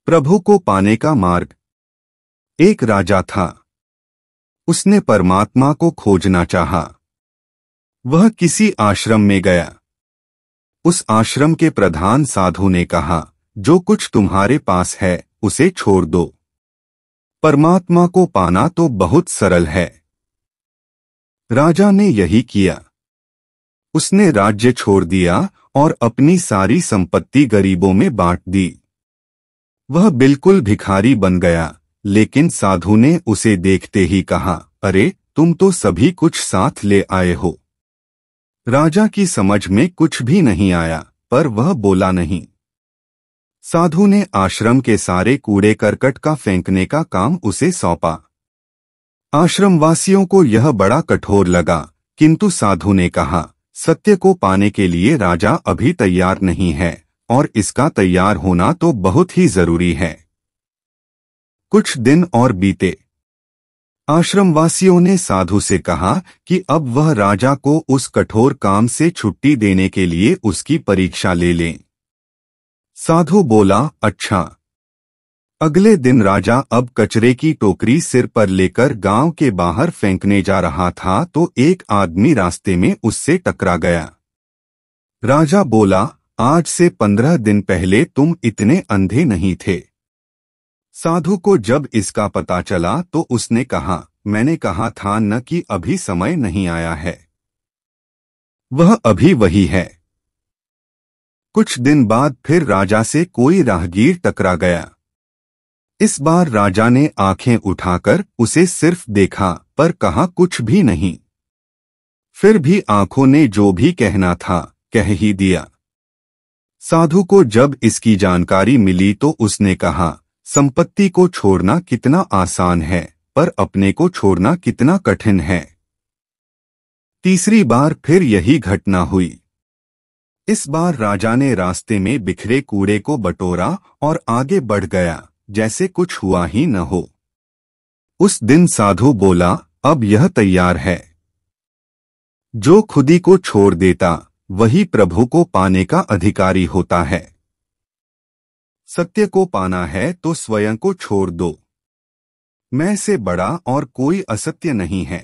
प्रभु को पाने का मार्ग। एक राजा था। उसने परमात्मा को खोजना चाहा। वह किसी आश्रम में गया। उस आश्रम के प्रधान साधु ने कहा, जो कुछ तुम्हारे पास है उसे छोड़ दो। परमात्मा को पाना तो बहुत सरल है। राजा ने यही किया। उसने राज्य छोड़ दिया और अपनी सारी संपत्ति गरीबों में बांट दी। वह बिल्कुल भिखारी बन गया, लेकिन साधु ने उसे देखते ही कहा, अरे तुम तो सभी कुछ साथ ले आए हो। राजा की समझ में कुछ भी नहीं आया, पर वह बोला नहीं। साधु ने आश्रम के सारे कूड़े करकट का फेंकने का काम उसे सौंपा। आश्रमवासियों को यह बड़ा कठोर लगा, किंतु साधु ने कहा, सत्य को पाने के लिए राजा अभी तैयार नहीं है और इसका तैयार होना तो बहुत ही जरूरी है। कुछ दिन और बीते। आश्रमवासियों ने साधु से कहा कि अब वह राजा को उस कठोर काम से छुट्टी देने के लिए उसकी परीक्षा ले लें। साधु बोला, अच्छा। अगले दिन राजा अब कचरे की टोकरी सिर पर लेकर गांव के बाहर फेंकने जा रहा था तो एक आदमी रास्ते में उससे टकरा गया। राजा बोला, आज से 15 दिन पहले तुम इतने अंधे नहीं थे। साधु को जब इसका पता चला तो उसने कहा, मैंने कहा था न कि अभी समय नहीं आया है। वह अभी वही है। कुछ दिन बाद फिर राजा से कोई राहगीर टकरा गया। इस बार राजा ने आंखें उठाकर उसे सिर्फ देखा, पर कहा कुछ भी नहीं। फिर भी आंखों ने जो भी कहना था कह ही दिया। साधु को जब इसकी जानकारी मिली तो उसने कहा, संपत्ति को छोड़ना कितना आसान है, पर अपने को छोड़ना कितना कठिन है। तीसरी बार फिर यही घटना हुई। इस बार राजा ने रास्ते में बिखरे कूड़े को बटोरा और आगे बढ़ गया, जैसे कुछ हुआ ही न हो। उस दिन साधु बोला, अब यह तैयार है। जो खुदी को छोड़ देता वही प्रभु को पाने का अधिकारी होता है। सत्य को पाना है तो स्वयं को छोड़ दो। मैं से बड़ा और कोई असत्य नहीं है।